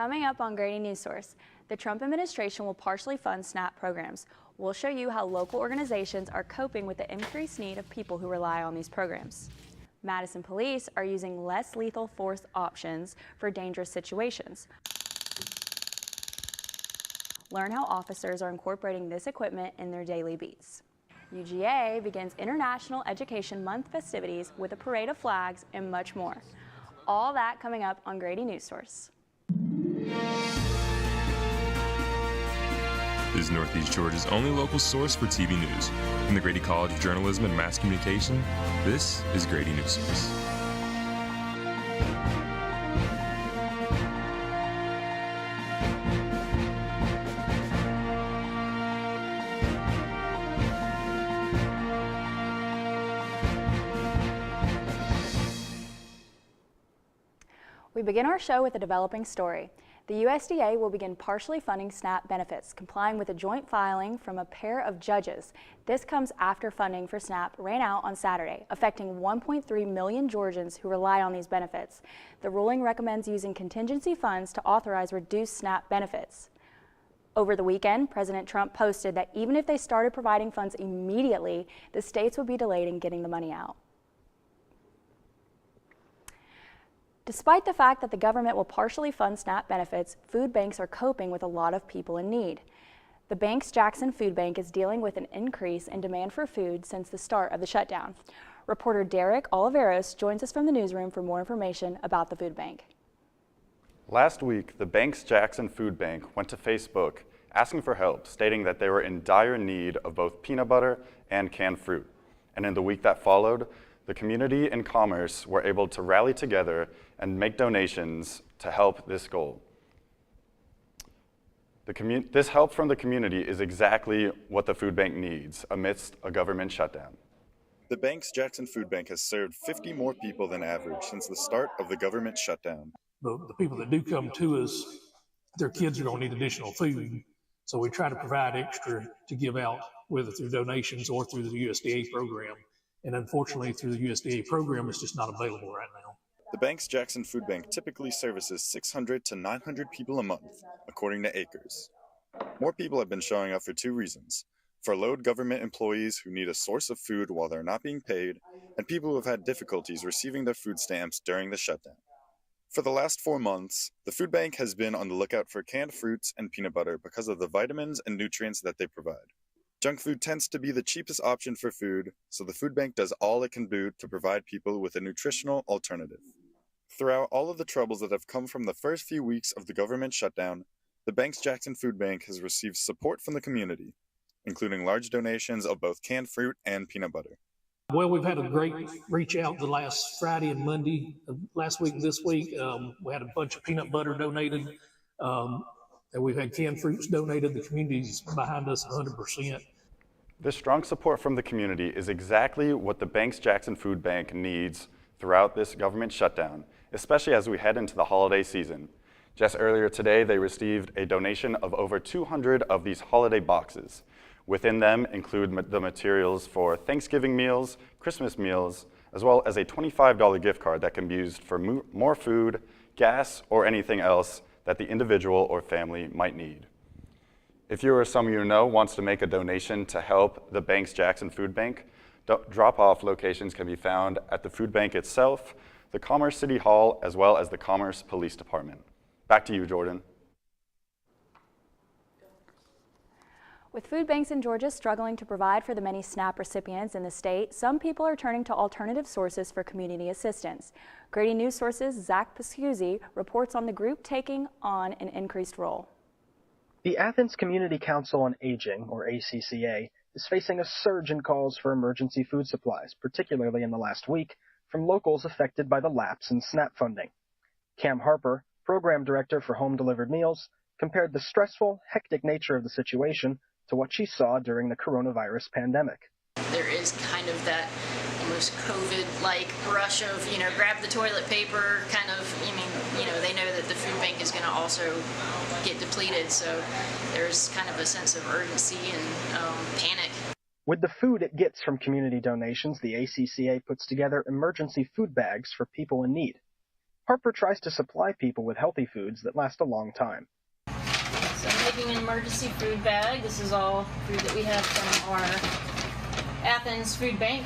Coming up on Grady Newsource, the Trump administration will partially fund SNAP programs. We'll show you how local organizations are coping with the increased need of people who rely on these programs. Madison police are using less lethal force options for dangerous situations. Learn how officers are incorporating this equipment in their daily beats. UGA begins International Education Month festivities with a parade of flags and much more. All that coming up on Grady Newsource. This is Northeast Georgia's only local source for TV news. From the Grady College of Journalism and Mass Communication, this is Grady Newsource. We begin our show with a developing story. The USDA will begin partially funding SNAP benefits, complying with a joint filing from a pair of judges. This comes after funding for SNAP ran out on Saturday, affecting 1.3 million Georgians who rely on these benefits. The ruling recommends using contingency funds to authorize reduced SNAP benefits. Over the weekend, President Trump posted that even if they started providing funds immediately, the states would be delayed in getting the money out. Despite the fact that the government will partially fund SNAP benefits, food banks are coping with a lot of people in need. The bank's Jackson Food Bank is dealing with an increase in demand for food since the start of the shutdown. Reporter Derek Oliveros joins us from the newsroom for more information about the food bank. Last week, the bank's Jackson Food Bank went to Facebook asking for help, stating that they were in dire need of both peanut butter and canned fruit. And in the week that followed, the community and commerce were able to rally together and make donations to help this goal. This help from the community is exactly what the food bank needs amidst a government shutdown. The bank's Jackson Food Bank has served 50 more people than average since the start of the government shutdown. The people that do come to us, their kids are going to need additional food, so we try to provide extra to give out, whether through donations or through the USDA program. And unfortunately, through the USDA program, it's just not available right now. The bank's Jackson Food Bank typically services 600 to 900 people a month, according to Acres. More people have been showing up for two reasons: furloughed government employees who need a source of food while they're not being paid, and people who have had difficulties receiving their food stamps during the shutdown. For the last 4 months, the food bank has been on the lookout for canned fruits and peanut butter because of the vitamins and nutrients that they provide. Junk food tends to be the cheapest option for food, so the food bank does all it can do to provide people with a nutritional alternative. Throughout all of the troubles that have come from the first few weeks of the government shutdown, the bank's Jackson Food Bank has received support from the community, including large donations of both canned fruit and peanut butter. Well, we've had a great reach out the last Friday and Monday, last week and this week. We had a bunch of peanut butter donated, and we've had canned fruits donated. The community's behind us 100%. This strong support from the community is exactly what the bank's Jackson Food Bank needs throughout this government shutdown, especially as we head into the holiday season. Just earlier today, they received a donation of over 200 of these holiday boxes. Within them include the materials for Thanksgiving meals, Christmas meals, as well as a $25 gift card that can be used for more food, gas, or anything else that the individual or family might need. If you or someone you know wants to make a donation to help the bank's Jackson Food Bank, drop-off locations can be found at the food bank itself, the Commerce City Hall, as well as the Commerce Police Department. Back to you, Jordan. With food banks in Georgia struggling to provide for the many SNAP recipients in the state, some people are turning to alternative sources for community assistance. Grady Newsource's Zach Pascuzzi reports on the group taking on an increased role. The Athens Community Council on Aging, or ACCA, is facing a surge in calls for emergency food supplies, particularly in the last week, from locals affected by the lapse in SNAP funding. Cam Harper, Program Director for Home Delivered Meals, compared the stressful, hectic nature of the situation to what she saw during the coronavirus pandemic. There is kind of that almost COVID-like rush of, grab the toilet paper, kind of, they know that the food bank is going to also get depleted, so there's kind of a sense of urgency and panic. With the food it gets from community donations, the ACCA puts together emergency food bags for people in need. Harper tries to supply people with healthy foods that last a long time. So I'm making an emergency food bag. This is all food that we have from our Athens food bank.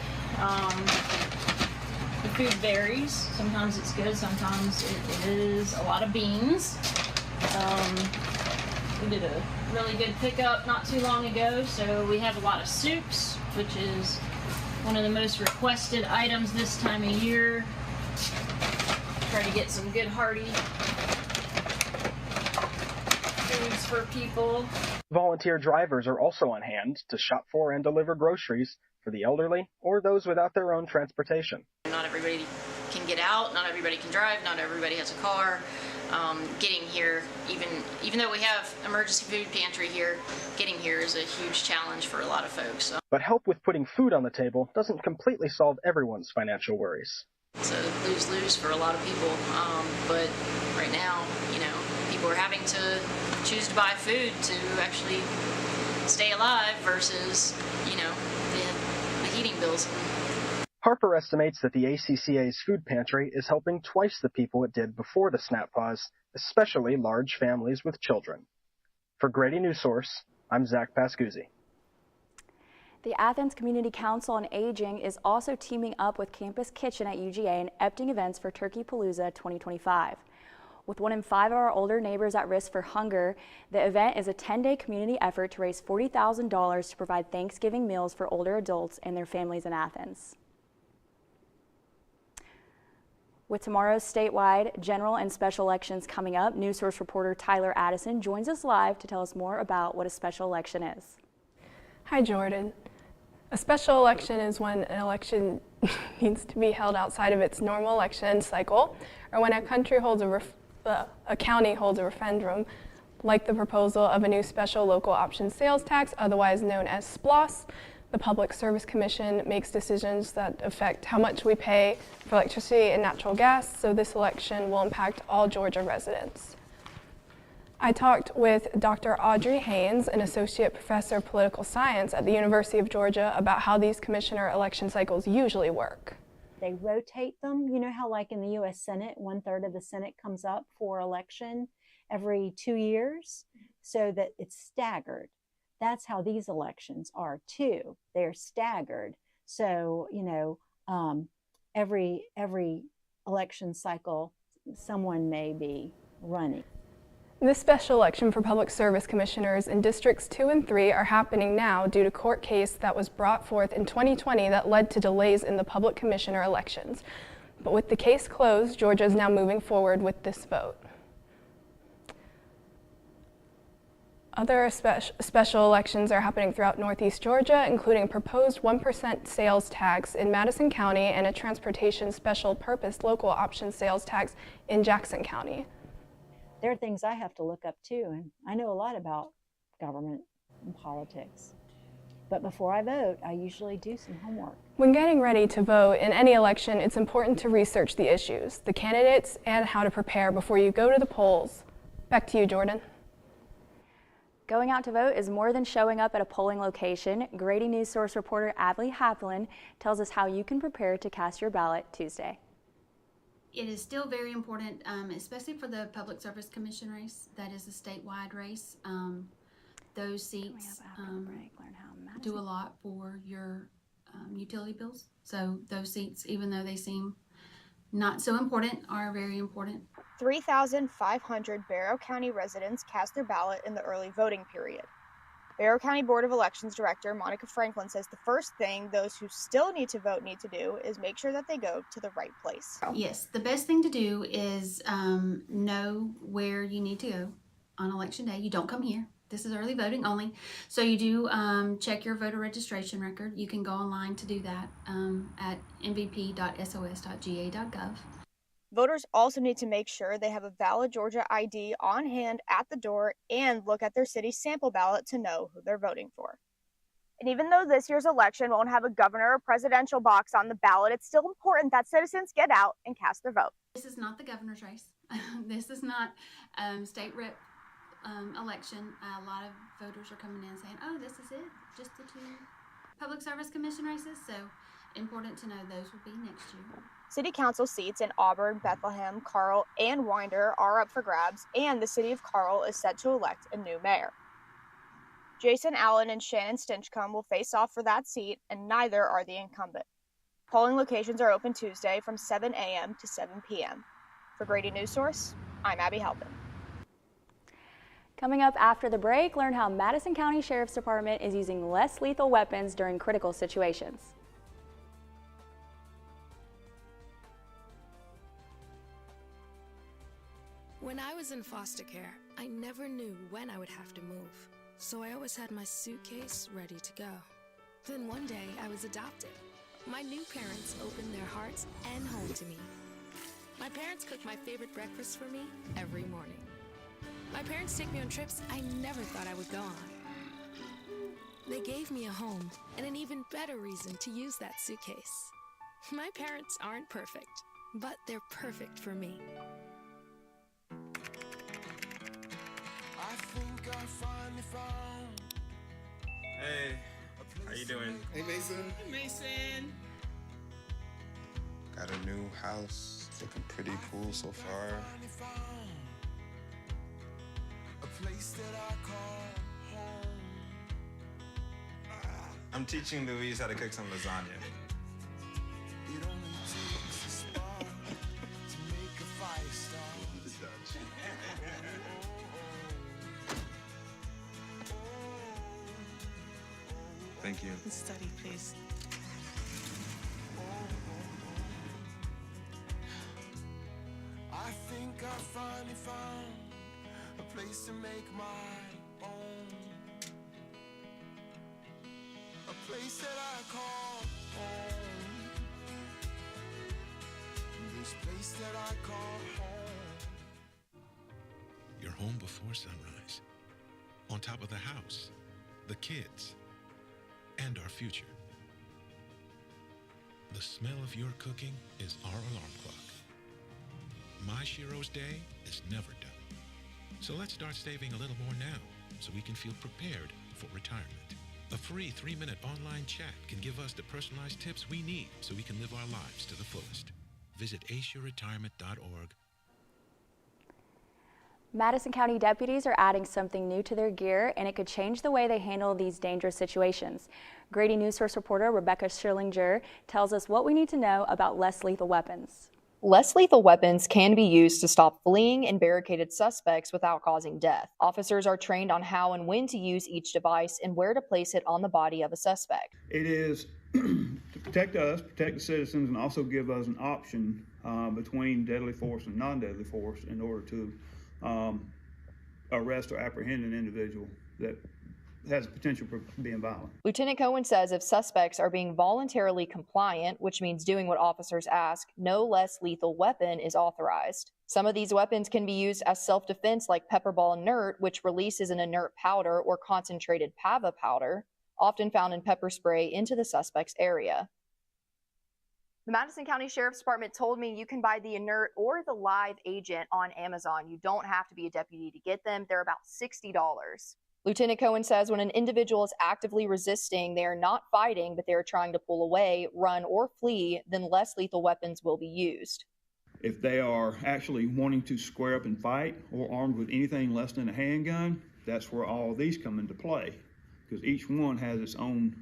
The food varies. Sometimes it's good, sometimes it is a lot of beans. We did a really good pickup not too long ago, so we have a lot of soups, which is one of the most requested items this time of year. Try to get some good hearty foods for people. Volunteer drivers are also on hand to shop for and deliver groceries for the elderly or those without their own transportation. Not everybody can get out, not everybody can drive, not everybody has a car. Getting here, even though we have emergency food pantry here, getting here is a huge challenge for a lot of folks. But help with putting food on the table doesn't completely solve everyone's financial worries. It's a lose-lose for a lot of people, but right now, people are having to choose to buy food to actually stay alive versus, the heating bills. Harper estimates that the ACCA's food pantry is helping twice the people it did before the SNAP pause, especially large families with children. For Grady Newsource, I'm Zach Pascuzzi. The Athens Community Council on Aging is also teaming up with Campus Kitchen at UGA and Epting Events for Turkey Palooza 2025. With 1 in 5 of our older neighbors at risk for hunger, the event is a 10-day community effort to raise $40,000 to provide Thanksgiving meals for older adults and their families in Athens. With tomorrow's statewide general and special elections coming up, Newsource reporter Tyler Addison joins us live to tell us more about what a special election is. Hi, Jordan. A special election is when an election needs to be held outside of its normal election cycle, or when a county holds a referendum, like the proposal of a new special local option sales tax, otherwise known as SPLOS. The Public Service Commission makes decisions that affect how much we pay for electricity and natural gas, so this election will impact all Georgia residents. I talked with Dr. Audrey Haynes, an associate professor of political science at the University of Georgia, about how these commissioner election cycles usually work. They rotate them. You know how like in the U.S. Senate, 1/3 of the Senate comes up for election every 2 years, so that it's staggered. That's how these elections are too. They're staggered. So, every election cycle, someone may be running. This special election for public service commissioners in Districts 2 and 3 are happening now due to court case that was brought forth in 2020 that led to delays in the public commissioner elections. But with the case closed, Georgia is now moving forward with this vote. Other special elections are happening throughout Northeast Georgia, including a proposed 1% sales tax in Madison County and a transportation special purpose local option sales tax in Jackson County. There are things I have to look up too, and I know a lot about government and politics. But before I vote, I usually do some homework. When getting ready to vote in any election, it's important to research the issues, the candidates, and how to prepare before you go to the polls. Back to you, Jordan. Going out to vote is more than showing up at a polling location. Grady Newsource reporter Adley Haviland tells us how you can prepare to cast your ballot Tuesday. It is still very important, especially for the Public Service Commission race. That is a statewide race. Those seats do a lot for your utility bills. So those seats, even though they seem not so important, are very important. 3,500 Barrow County residents cast their ballot in the early voting period. Barrow County Board of Elections Director Monica Franklin says the first thing those who still need to vote need to do is make sure that they go to the right place. Yes, the best thing to do is know where you need to go on election day. You don't come here. This is early voting only. So you do check your voter registration record. You can go online to do that at mvp.sos.ga.gov. Voters also need to make sure they have a valid Georgia ID on hand at the door and look at their city's sample ballot to know who they're voting for. And even though this year's election won't have a governor or presidential box on the ballot, it's still important that citizens get out and cast their vote. This is not the governor's race. This is not state rep election. A lot of voters are coming in saying, oh, this is it, just the 2 Public Service Commission races. So important to know those will be next year. City Council seats in Auburn, Bethlehem, Carl, and Winder are up for grabs, and the City of Carl is set to elect a new mayor. Jason Allen and Shannon Stinchcomb will face off for that seat, and neither are the incumbent. Polling locations are open Tuesday from 7 a.m. to 7 p.m. For Grady Newsource, I'm Abby Halpin. Coming up after the break, learn how Madison County Sheriff's Department is using less lethal weapons during critical situations. When I was in foster care, I never knew when I would have to move, so I always had my suitcase ready to go. Then one day, I was adopted. My new parents opened their hearts and home to me. My parents cook my favorite breakfast for me every morning. My parents take me on trips I never thought I would go on. They gave me a home and an even better reason to use that suitcase. My parents aren't perfect, but they're perfect for me. I think I finally found. Hey, how you doing? Hey, Mason. Hey, Mason. Got a new house. It's looking pretty cool so far. A place that I call home. I'm teaching Louise how to cook some lasagna. It only takes a spark to make a fire start. Thank you. Study, please. I think I finally found a place to make my own. A place that I call home. This place that I call home. You're home before sunrise. On top of the house, the kids, and our future. The smell of your cooking is our alarm clock. My Shiro's day is never done. So let's start saving a little more now so we can feel prepared for retirement. A free 3-minute online chat can give us the personalized tips we need so we can live our lives to the fullest. Visit aceyourretirement.org. Madison County deputies are adding something new to their gear, and it could change the way they handle these dangerous situations. Grady Newsource reporter Rebecca Schillinger tells us what we need to know about less lethal weapons. Less lethal weapons can be used to stop fleeing and barricaded suspects without causing death. Officers are trained on how and when to use each device and where to place it on the body of a suspect. It is to protect us, protect the citizens, and also give us an option between deadly force and non-deadly force in order to arrest or apprehend an individual that has potential for being violent. Lieutenant Cohen says if suspects are being voluntarily compliant, which means doing what officers ask, no less lethal weapon is authorized. Some of these weapons can be used as self-defense, like pepper ball inert, which releases an inert powder or concentrated PAVA powder, often found in pepper spray, into the suspect's area. The Madison County Sheriff's Department told me you can buy the inert or the live agent on Amazon. You don't have to be a deputy to get them. They're about $60. Lieutenant Cohen says when an individual is actively resisting, they are not fighting, but they are trying to pull away, run, or flee, then less lethal weapons will be used. If they are actually wanting to square up and fight or armed with anything less than a handgun, that's where all of these come into play, because each one has its own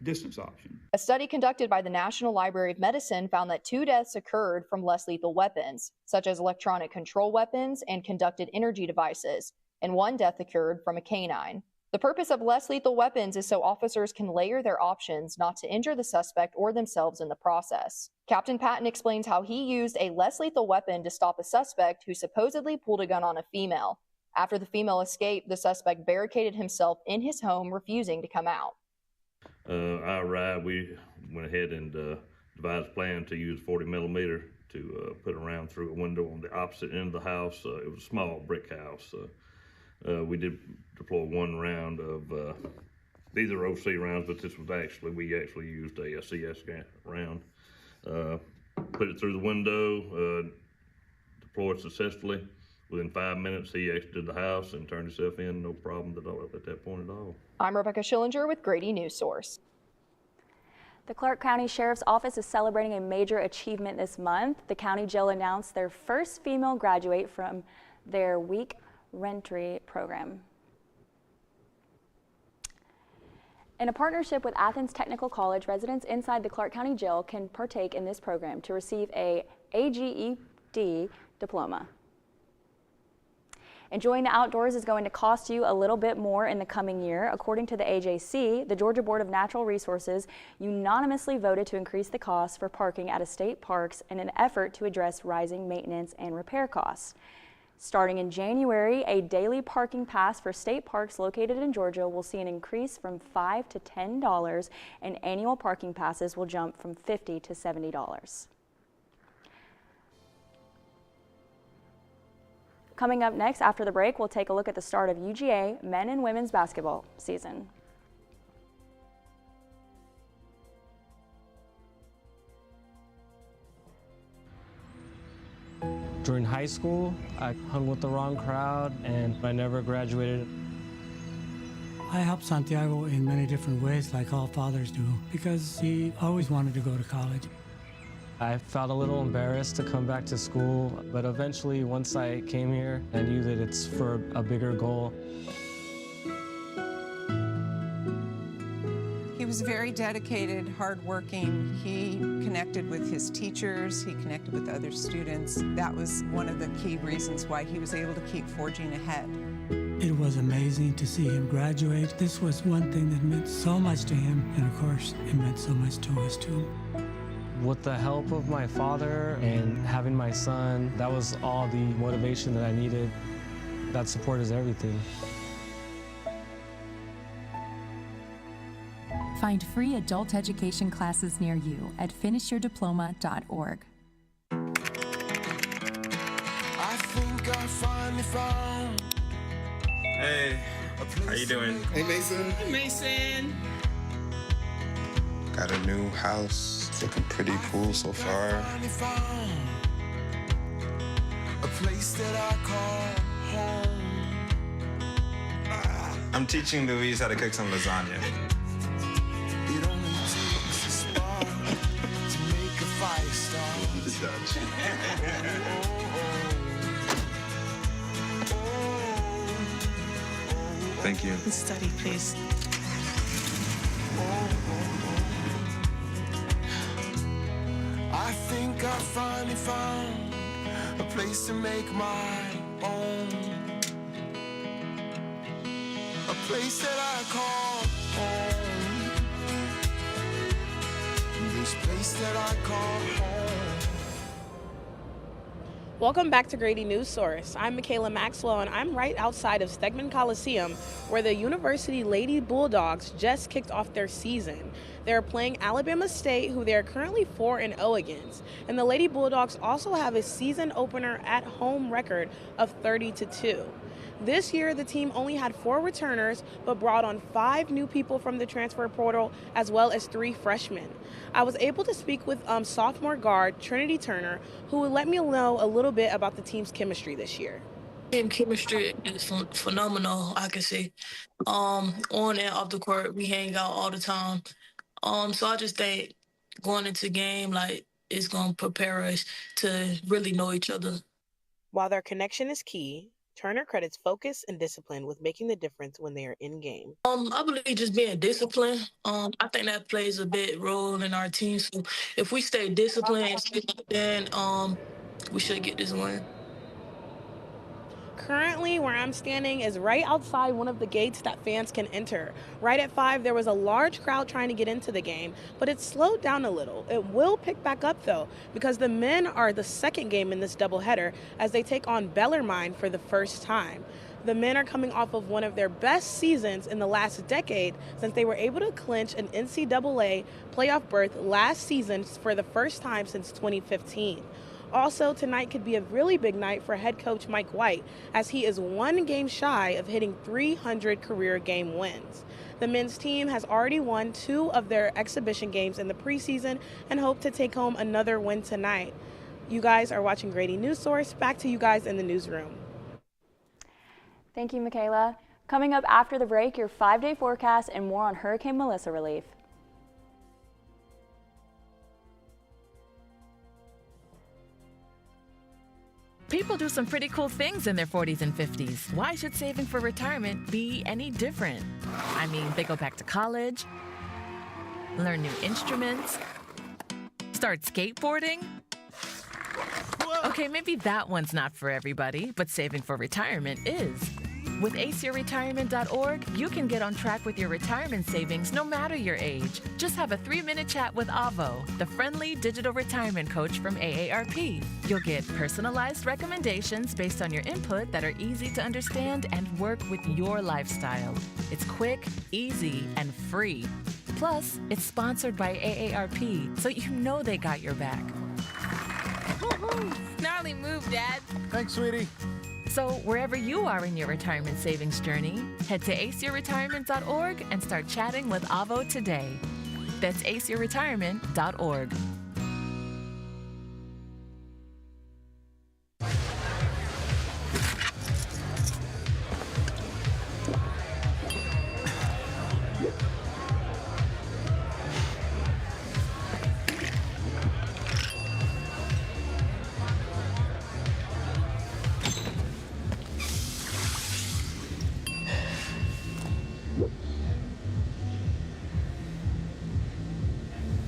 distance option. A study conducted by the National Library of Medicine found that 2 deaths occurred from less lethal weapons, such as electronic control weapons and conducted energy devices, and 1 death occurred from a canine. The purpose of less lethal weapons is so officers can layer their options not to injure the suspect or themselves in the process. Captain Patton explains how he used a less lethal weapon to stop a suspect who supposedly pulled a gun on a female. After the female escaped, the suspect barricaded himself in his home, refusing to come out. I arrived, we went ahead and devised a plan to use 40 millimeter to put around through a window on the opposite end of the house. It was a small brick house. We did deploy 1 round of, these are OC rounds, but this was we actually used a CS round. Put it through the window, deployed successfully. Within 5 minutes, he exited the house and turned himself in, no problem at that point at all. I'm Rebecca Schillinger with Grady Newsource. The Clark County Sheriff's Office is celebrating a major achievement this month. The county jail announced their first female graduate from their week rentry program. In a partnership with Athens Technical College, residents inside the Clark County Jail can partake in this program to receive a AGED diploma. Enjoying the outdoors is going to cost you a little bit more in the coming year. According to the AJC, the Georgia Board of Natural Resources unanimously voted to increase the cost for parking at state parks in an effort to address rising maintenance and repair costs. Starting in January, a daily parking pass for state parks located in Georgia will see an increase from $5 to $10, and annual parking passes will jump from $50 to $70. Coming up next after the break, we'll take a look at the start of UGA men and women's basketball season. During high school, I hung with the wrong crowd and I never graduated. I helped Santiago in many different ways, like all fathers do, because he always wanted to go to college. I felt a little embarrassed to come back to school, but eventually, once I came here, I knew that it's for a bigger goal. He was very dedicated, hardworking. He connected with his teachers. He connected with other students. That was one of the key reasons why he was able to keep forging ahead. It was amazing to see him graduate. This was one thing that meant so much to him, and of course, it meant so much to us too. With the help of my father and having my son, that was all the motivation that I needed. That support is everything. Find free adult education classes near you at finishyourdiploma.org. I think I finally found. Hey, how you doing? Hey, Mason. Hey, Mason. Got a new house. It's looking pretty cool so far. A place that I call home. I'm teaching Louise how to cook some lasagna. It only takes a spark to make a fire start. The Dutch. Thank you. Study, please. I think I finally found a place to make my own. A place that I call home. This place that I call home. Welcome back to Grady Newsource. I'm Michaela Maxwell, and I'm right outside of Stegman Coliseum, where the University Lady Bulldogs just kicked off their season. They're playing Alabama State, who they're currently 4-0 against. And the Lady Bulldogs also have a season opener at home record of 30-2. This year, the team only had 4 returners, but brought on 5 new people from the transfer portal, as well as 3 freshmen. I was able to speak with sophomore guard Trinity Turner, who would let me know a little bit about the team's chemistry this year. Team chemistry is phenomenal, I can say. On and off the court, we hang out all the time. So I just think going into game, like, it's going to prepare us to really know each other. While their connection is key, Turner credits focus and discipline with making the difference when they are in game. I believe just being disciplined. I think that plays a big role in our team. So if we stay disciplined, then we should get this win. Currently, where I'm standing is right outside one of the gates that fans can enter. Right at 5, there was a large crowd trying to get into the game, but it slowed down a little. It will pick back up, though, because the men are the second game in this doubleheader as they take on Bellarmine for the first time. The men are coming off of one of their best seasons in the last decade since they were able to clinch an NCAA playoff berth last season for the first time since 2015. Also, tonight could be a really big night for head coach Mike White, as he is 1 game shy of hitting 300 career game wins. The men's team has already won 2 of their exhibition games in the preseason and hope to take home another win tonight. You guys are watching Grady Newsource. Back to you guys in the newsroom. Thank you, Michaela. Coming up after the break, your 5-day forecast and more on Hurricane Melissa relief. People do some pretty cool things in their 40s and 50s. Why should saving for retirement be any different? I mean, they go back to college, learn new instruments, start skateboarding. Okay, maybe that one's not for everybody, but saving for retirement is. With aceyourretirement.org, you can get on track with your retirement savings no matter your age. Just have a 3-minute chat with Avo, the friendly digital retirement coach from AARP. You'll get personalized recommendations based on your input that are easy to understand and work with your lifestyle. It's quick, easy, and free. Plus, it's sponsored by AARP, so you know they got your back. Gnarly move, Dad. Thanks, sweetie. So wherever you are in your retirement savings journey, head to aceyourretirement.org and start chatting with Avo today. That's aceyourretirement.org.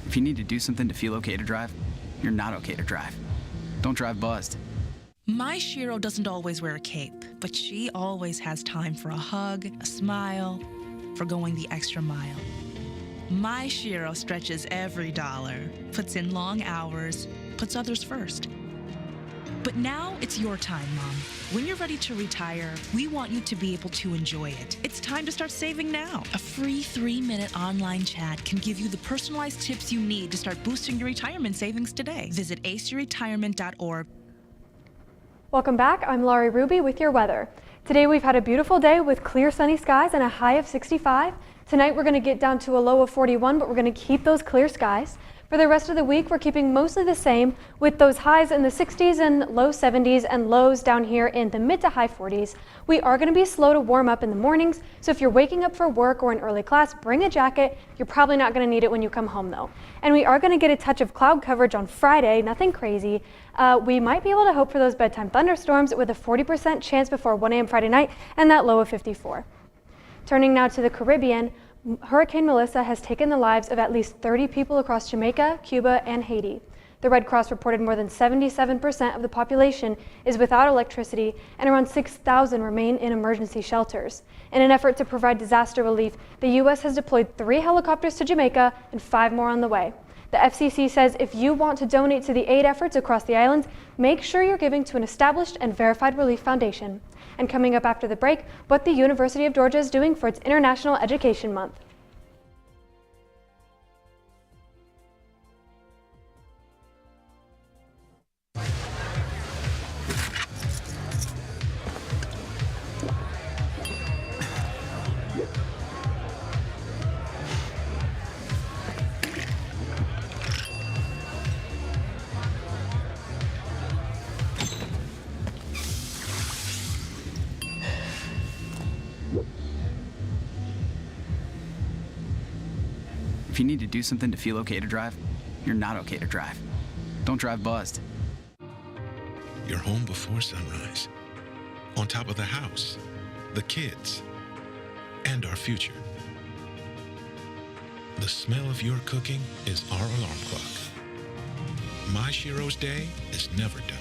If you need to do something to feel okay to drive, you're not okay to drive. Don't drive buzzed. My Shiro doesn't always wear a cape, but she always has time for a hug, a smile, for going the extra mile. My Shiro stretches every dollar, puts in long hours, puts others first. But now it's your time, Mom. When you're ready to retire, we want you to be able to enjoy it. It's time to start saving now. A free 3-minute online chat can give you the personalized tips you need to start boosting your retirement savings today. Visit aceyourretirement.org. Welcome back. I'm Laurie Ruby with your weather. Today we've had a beautiful day with clear sunny skies and a high of 65. Tonight we're going to get down to a low of 41, but we're going to keep those clear skies. For the rest of the week, we're keeping mostly the same with those highs in the 60s and low 70s and lows down here in the mid to high 40s. We are going to be slow to warm up in the mornings, so if you're waking up for work or an early class, bring a jacket. You're probably not going to need it when you come home though. And we are going to get a touch of cloud coverage on Friday, nothing crazy. We might be able to hope for those bedtime thunderstorms with a 40% chance before 1 a.m. Friday night and that low of 54. Turning now to the Caribbean, Hurricane Melissa has taken the lives of at least 30 people across Jamaica, Cuba, and Haiti. The Red Cross reported more than 77% of the population is without electricity and around 6,000 remain in emergency shelters. In an effort to provide disaster relief, the U.S. has deployed 3 helicopters to Jamaica and 5 more on the way. The FCC says if you want to donate to the aid efforts across the islands, make sure you're giving to an established and verified relief foundation. And coming up after the break, what the University of Georgia is doing for its International Education Month. If you need to do something to feel okay to drive, you're not okay to drive. Don't drive buzzed. You're home before sunrise, on top of the house, the kids, and our future. The smell of your cooking is our alarm clock. My Shiro's day is never done.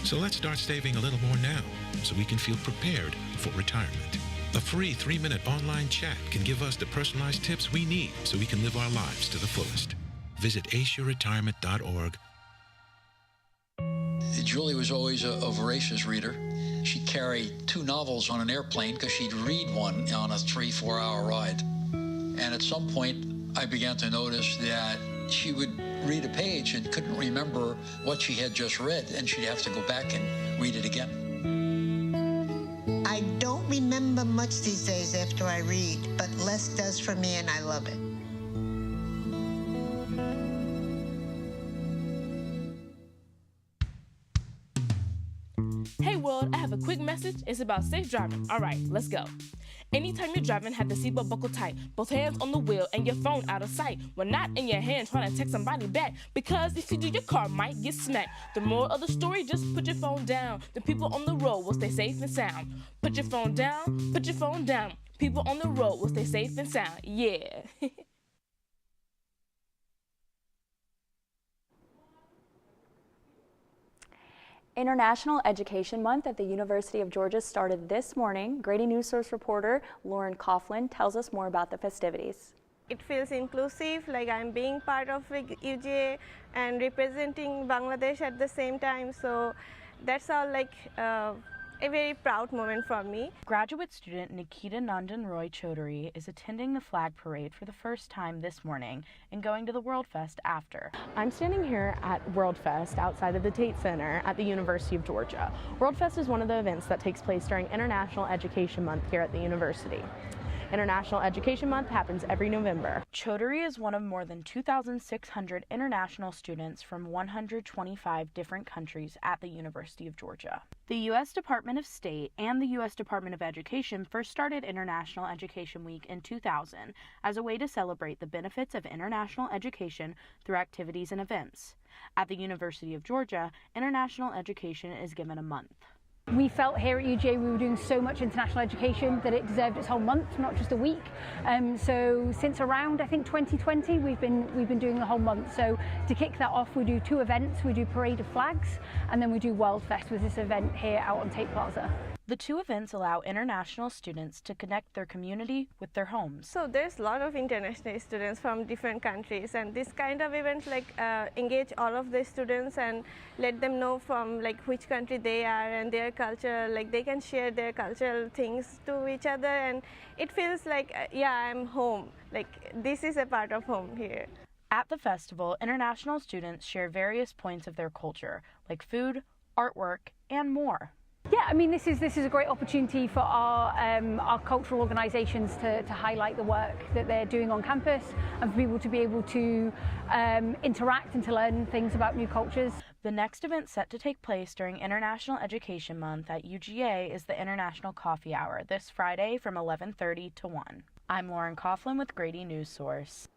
So let's start saving a little more now so we can feel prepared for retirement. A free 3-minute online chat can give us the personalized tips we need so we can live our lives to the fullest. Visit aceyourretirement.org. Julie was always a voracious reader. She carried 2 novels on an airplane because she'd read one on a 3-4 hour ride. And at some point, I began to notice that she would read a page and couldn't remember what she had just read, and she'd have to go back and read it again. I don't remember much these days after I read, but less does for me, and I love it. Hey world, I have a quick message. It's about safe driving. All right, let's go. Anytime you're driving, have the seatbelt buckled tight. Both hands on the wheel and your phone out of sight. When not in your hand, trying to text somebody back. Because if you do, your car might get smacked. The moral of the story, just put your phone down. The people on the road will stay safe and sound. Put your phone down, put your phone down. People on the road will stay safe and sound. Yeah. International Education Month at the University of Georgia started this morning. Grady Newsource reporter Lauren Coughlin tells us more about the festivities. It feels inclusive, like I'm being part of UGA and representing Bangladesh at the same time. So that's all like a very proud moment for me. Graduate student Nikita Nandan Roy Chaudhary is attending the flag parade for the first time this morning and going to the World Fest after. I'm standing here at World Fest outside of the Tate Center at the University of Georgia. World Fest is one of the events that takes place during International Education Month here at the university. International Education Month happens every November. Chaudhary is one of more than 2,600 international students from 125 different countries at the University of Georgia. The U.S. Department of State and the U.S. Department of Education first started International Education Week in 2000 as a way to celebrate the benefits of international education through activities and events. At the University of Georgia, international education is given a month. We felt here at UGA we were doing so much international education that it deserved its whole month, not just a week. So since around, I think, 2020, we've been doing the whole month. So to kick that off, we do 2 events. We do Parade of Flags, and then we do World Fest with this event here out on Tate Plaza. The 2 events allow international students to connect their community with their homes. So there's a lot of international students from different countries, and this kind of events like engage all of the students and let them know from like which country they are and their culture. Like they can share their cultural things to each other, and it feels like yeah, I'm home. Like this is a part of home here. At the festival, international students share various points of their culture, like food, artwork, and more. Yeah, I mean, this is a great opportunity for our cultural organisations to highlight the work that they're doing on campus and for people to be able to interact and to learn things about new cultures. The next event set to take place during International Education Month at UGA is the International Coffee Hour this Friday from 11:30 to 1. I'm Lauren Coughlin with Grady Newsource.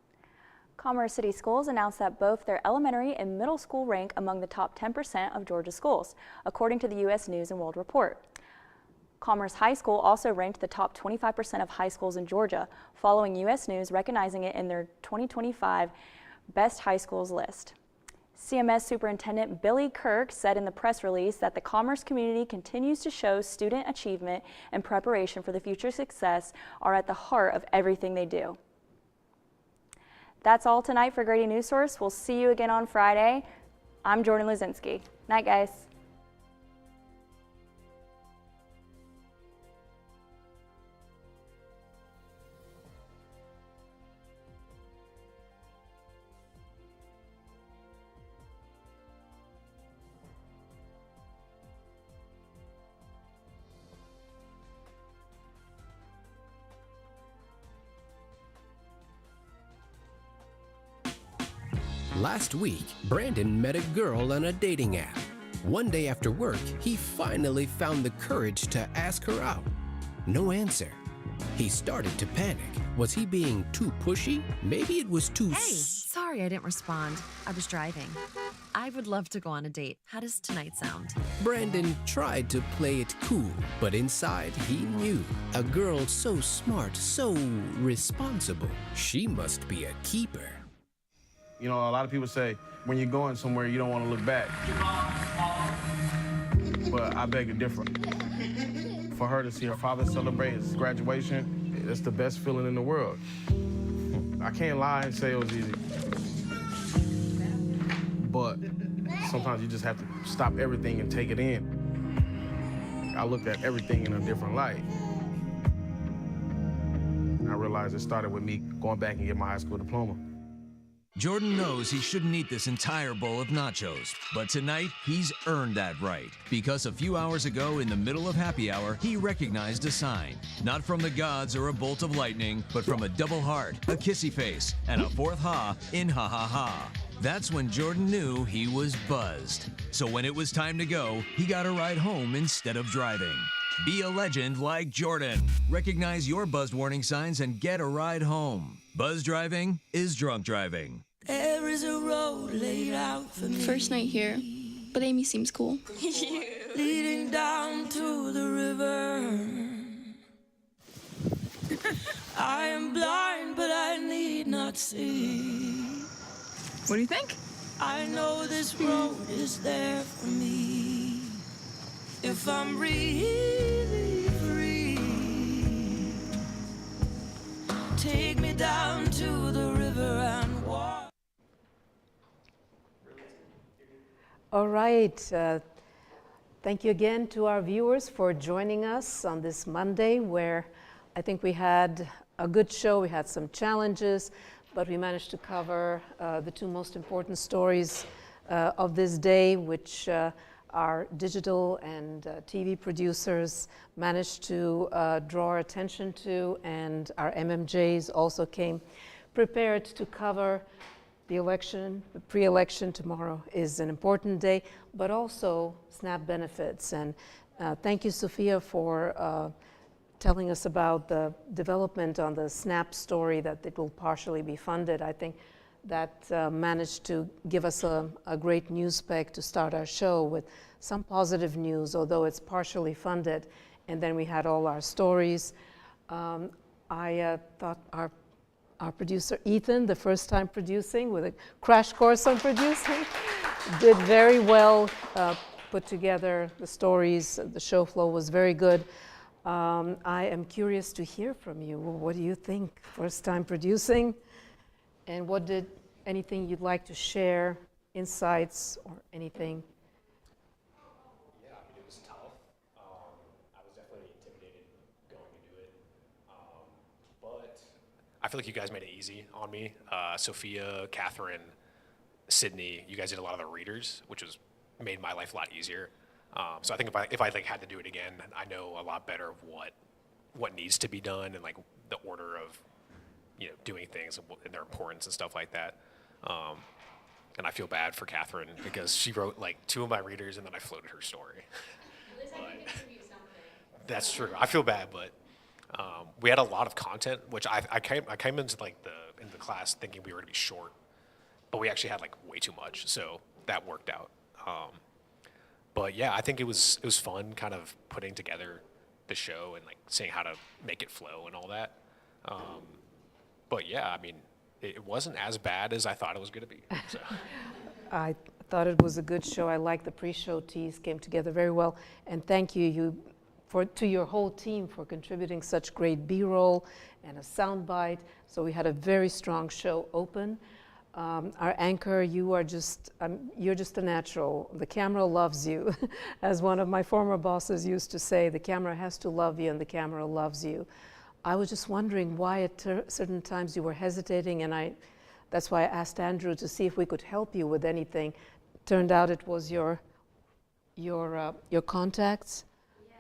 Commerce City Schools announced that both their elementary and middle school rank among the top 10% of Georgia schools, according to the U.S. News and World Report. Commerce High School also ranked the top 25% of high schools in Georgia, following U.S. News recognizing it in their 2025 Best High Schools list. CMS Superintendent Billy Kirk said in the press release that the commerce community continues to show student achievement and preparation for the future success are at the heart of everything they do. That's all tonight for Grady Newsource. We'll see you again on Friday. I'm Jordan Lazinski. Night, guys. Last week, Brandon met a girl on a dating app. One day after work, he finally found the courage to ask her out. No answer. He started to panic. Was he being too pushy? Maybe it was too... Hey, sorry I didn't respond. I was driving. I would love to go on a date. How does tonight sound? Brandon tried to play it cool, but inside he knew. A girl so smart, so responsible. She must be a keeper. You know, a lot of people say, when you're going somewhere, you don't want to look back. But I beg to differ. For her to see her father celebrate his graduation, it's the best feeling in the world. I can't lie and say it was easy. But sometimes you just have to stop everything and take it in. I looked at everything in a different light. And I realized it started with me going back and getting my high school diploma. Jordan knows he shouldn't eat this entire bowl of nachos, but tonight he's earned that right. Because a few hours ago, in the middle of happy hour, he recognized a sign. Not from the gods or a bolt of lightning, but from a double heart, a kissy face, and a fourth ha in ha ha ha. That's when Jordan knew he was buzzed. So when it was time to go, he got a ride home instead of driving. Be a legend like Jordan. Recognize your buzzed warning signs and get a ride home. Buzz driving is drunk driving. There is a road laid out for me. First night here, but Amy seems cool. Leading down to the river. I am blind, but I need not see. What do you think? I know this road is there for me. If I'm really free, take me down to the river and walk. All right. Thank you again to our viewers for joining us on this Monday, where I think we had a good show. We had some challenges, but we managed to cover the two most important stories of this day, which our digital and TV producers managed to draw our attention to, and our MMJs also came prepared to cover the election. The pre-election tomorrow is an important day, but also SNAP benefits. And thank you, Sophia, for telling us about the development on the SNAP story, that it will partially be funded. I think that managed to give us a great news spec to start our show with some positive news, although it's partially funded. And then we had all our stories. I thought our producer, Ethan, the first time producing with a crash course on producing, did very well, put together the stories. The show flow was very good. I am curious to hear from you. What do you think? First time producing? And anything you'd like to share, insights or anything? Yeah, I mean, it was tough. I was definitely intimidated going into it. But I feel like you guys made it easy on me. Sophia, Catherine, Sydney, you guys did a lot of the readers, which made my life a lot easier. So I think if I like had to do it again, I know a lot better of what needs to be done and like the order of doing things and their importance and stuff like that. And I feel bad for Catherine because she wrote like two of my readers and then I floated her story. At least I can contribute something. That's true. I feel bad, but we had a lot of content, which I came into like in the class thinking we were gonna be short, but we actually had like way too much, so that worked out. But yeah, I think it was fun kind of putting together the show and like seeing how to make it flow and all that. But yeah, I mean, it wasn't as bad as I thought it was going to be. So. I thought it was a good show. I like the pre-show tease, came together very well. And thank you to your whole team for contributing such great B-roll and a soundbite. So we had a very strong show open. Our anchor, you're just a natural. The camera loves you. As one of my former bosses used to say, the camera has to love you and the camera loves you. I was just wondering why at certain times you were hesitating, and that's why I asked Andrew to see if we could help you with anything. Turned out it was your contacts. Yeah,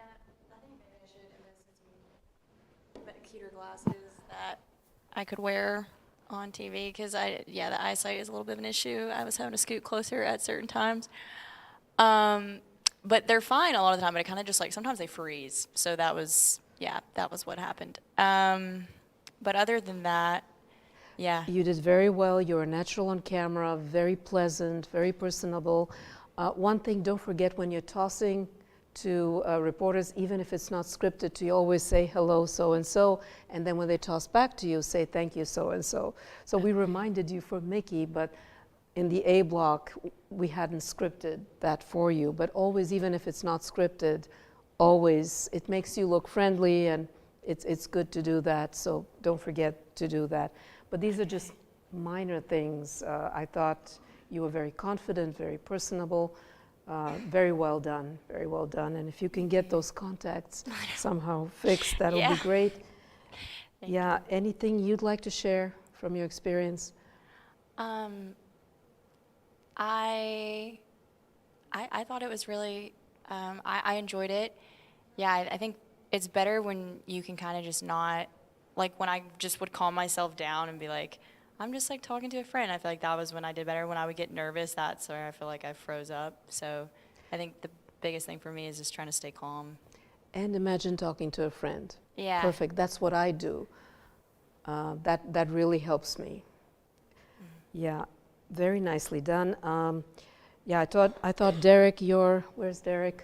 I think maybe I should invest in some cuter glasses that I could wear on TV, because the eyesight is a little bit of an issue. I was having to scoot closer at certain times. But they're fine a lot of the time, but it kind of just like, sometimes they freeze. So that was what happened. But other than that, yeah. You did very well. You were natural on camera, very pleasant, very personable. One thing, don't forget when you're tossing to reporters, even if it's not scripted, to always say hello so-and-so, and then when they toss back to you, say thank you so-and-so. So we reminded you for Mickey, but in the A block, we hadn't scripted that for you. But always, even if it's not scripted, always, it makes you look friendly, and it's good to do that, so don't forget to do that. But these are just minor things. I thought you were very confident, very personable. Very well done, very well done. And if you can get those contacts somehow fixed, that'll be great. Yeah, anything you'd like to share from your experience? I thought it was really, I enjoyed it. Yeah, I think it's better when you can kind of just not, like when I just would calm myself down and be like, I'm just like talking to a friend. I feel like that was when I did better. When I would get nervous, that's where I feel like I froze up. So I think the biggest thing for me is just trying to stay calm. And imagine talking to a friend. Yeah. Perfect. That's what I do. That really helps me. Yeah, very nicely done. Yeah, I thought Derek, where's Derek?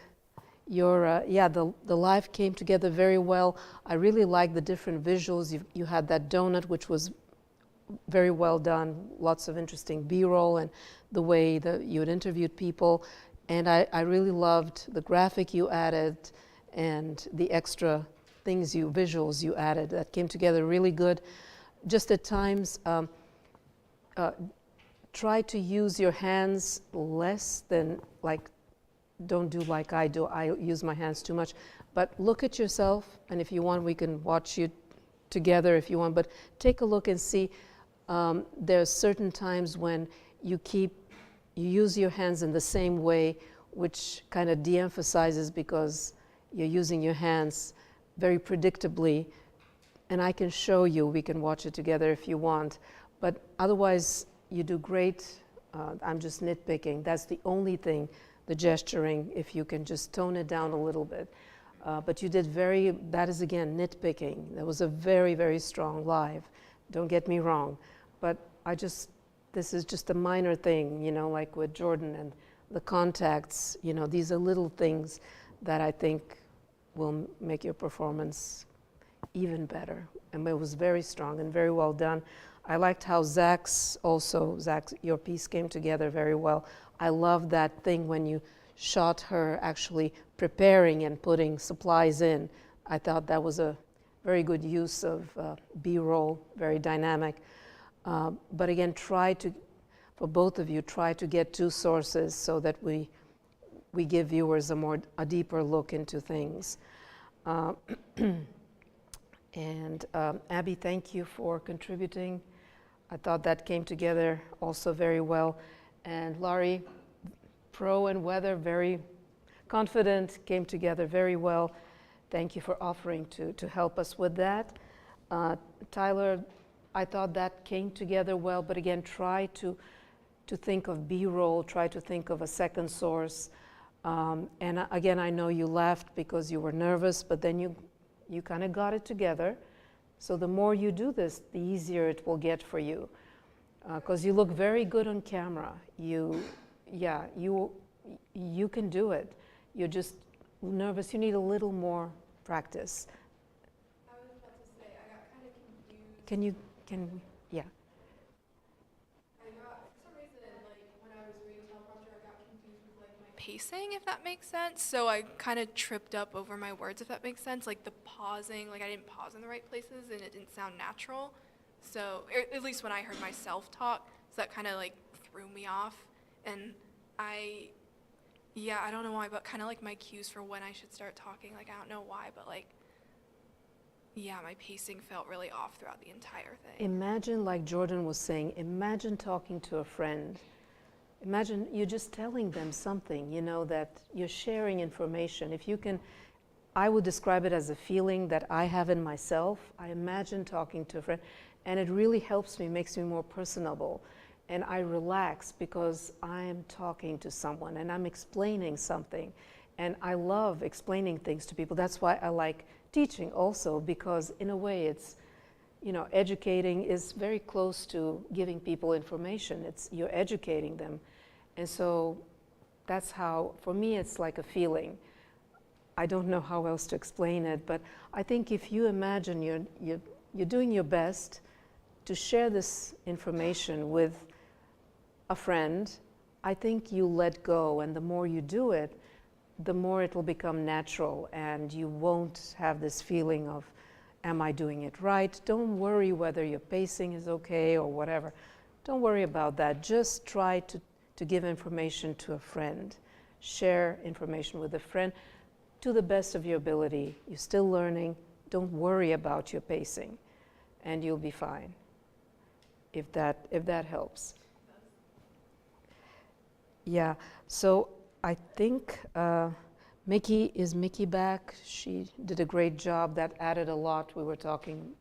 The live came together very well. I really like the different visuals. You had that donut, which was very well done. Lots of interesting B-roll and the way that you had interviewed people. And I really loved the graphic you added and the extra visuals you added. That came together really good. Just at times, try to use your hands less than don't do like I do. I use my hands too much. But look at yourself, and if you want, we can watch you together if you want. But take a look and see. There are certain times when you use your hands in the same way, which kind of de-emphasizes because you're using your hands very predictably. And I can show you, we can watch it together if you want. But otherwise, you do great. I'm just nitpicking. That's the only thing, the gesturing, if you can just tone it down a little bit. But you did that is again nitpicking. That was a very, very strong live. Don't get me wrong. But this is just a minor thing, like with Jordan and the contacts, these are little things that I think will make your performance even better. And it was very strong and very well done. I liked how Zach's, your piece came together very well. I love that thing when you shot her actually preparing and putting supplies in. I thought that was a very good use of B-roll, very dynamic. But again, for both of you, try to get two sources so that we give viewers a deeper look into things. And Abby, thank you for contributing. I thought that came together also very well. And Laurie, pro and weather, very confident, came together very well. Thank you for offering to help us with that. Tyler, I thought that came together well, but again, try to think of B-roll, try to think of a second source. And again, I know you laughed because you were nervous, but then you kind of got it together. So the more you do this, the easier it will get for you. Because you look very good on camera. You can do it. You're just nervous. You need a little more practice. I was about to say, I got kind of confused. Yeah. For some reason, when I was reading teleprompter, I got confused with my pacing, if that makes sense. So I kind of tripped up over my words, if that makes sense. Like the pausing, I didn't pause in the right places, and it didn't sound natural. So, at least when I heard myself talk, so that kind of threw me off. And I don't know why, but kind of my cues for when I should start talking, I don't know why, but my pacing felt really off throughout the entire thing. Imagine, like Jordan was saying, imagine talking to a friend. Imagine you're just telling them something, that you're sharing information. If you can, I would describe it as a feeling that I have in myself. I imagine talking to a friend, and it really helps me, makes me more personable. And I relax because I'm talking to someone and I'm explaining something. And I love explaining things to people. That's why I like teaching also, because in a way it's, educating is very close to giving people information. You're educating them. And so that's how, for me, it's like a feeling. I don't know how else to explain it, but I think if you imagine you're doing your best to share this information with a friend, I think you let go, and the more you do it, the more it will become natural, and you won't have this feeling of, am I doing it right? Don't worry whether your pacing is okay or whatever. Don't worry about that. Just try to give information to a friend. Share information with a friend to the best of your ability. You're still learning. Don't worry about your pacing, and you'll be fine, if that helps. Yeah, so I think is Mickey back? She did a great job. That added a lot. We were talking,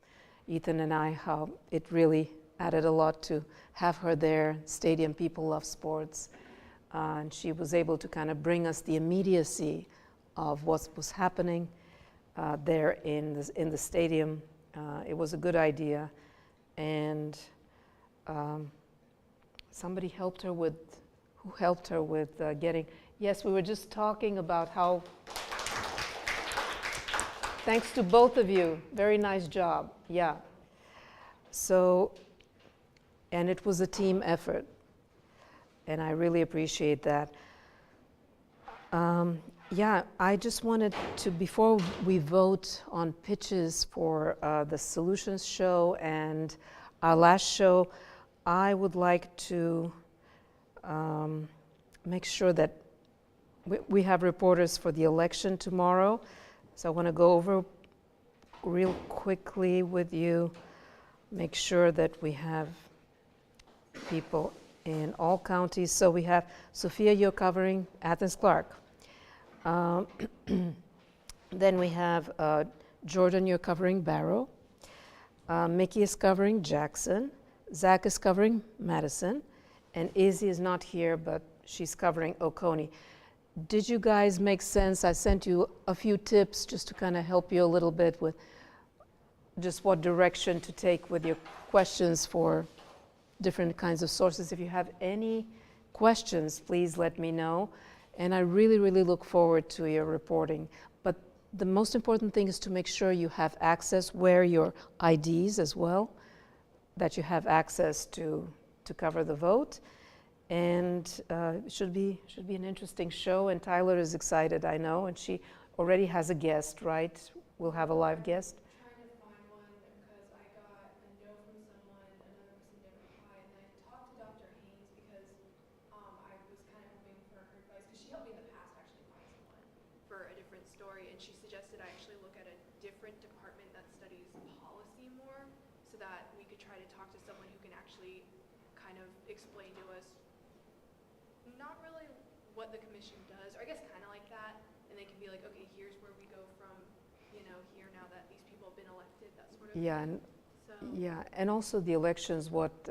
Ethan and I, how it really added a lot to have her there. Stadium, people love sports. And she was able to kind of bring us the immediacy of what was happening there in the stadium. It was a good idea. And somebody helped her with, who helped her with getting, yes, we were just talking about how, thanks to both of you, very nice job, yeah. So, and it was a team effort, and I really appreciate that. Yeah, I just wanted to, before we vote on pitches for the Solutions show and our last show, I would like to make sure that we have reporters for the election tomorrow. So I want to go over real quickly with you, make sure that we have people in all counties. So we have Sophia, you're covering Athens-Clarke. Then we have Jordan, you're covering Barrow. Mickey is covering Jackson. Zach is covering Madison. And Izzy is not here, but she's covering Oconee. Did you guys make sense? I sent you a few tips just to kind of help you a little bit with just what direction to take with your questions for different kinds of sources. If you have any questions, please let me know. And I really, really look forward to your reporting. But the most important thing is to make sure you have access, wear your IDs as well, that you have access to cover the vote. And it should be an interesting show. And Tyler is excited, I know. And she already has a guest, right? We'll have a live guest. What the commission does, or I guess kind of like that, and they can be like, okay, here's where we go from, you know, here now that these people have been elected, that sort of Yeah, thing. yeah, and also the elections. What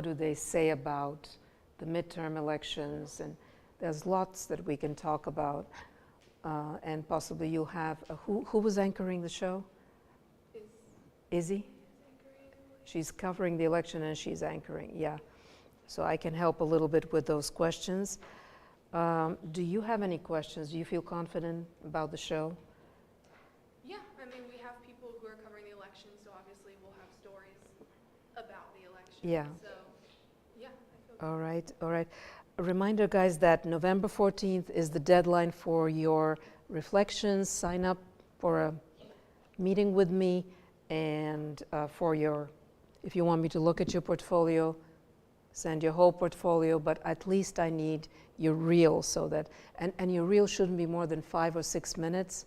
do they say about the midterm elections? And there's lots that we can talk about, and possibly you'll have who was anchoring the show? Izzy. She's covering the election and she's anchoring. Yeah, so I can help a little bit with those questions. Do you have any questions? Do you feel confident about the show? Yeah, I mean, we have people who are covering the election, so obviously we'll have stories about the election. Yeah. So, yeah, I feel All right, all right. A reminder, guys, that November 14th is the deadline for your reflections. Sign up for a meeting with me, and for your, if you want me to look at your portfolio, send your whole portfolio, but at least I need your reel, so that, and your reel shouldn't be more than 5 or 6 minutes.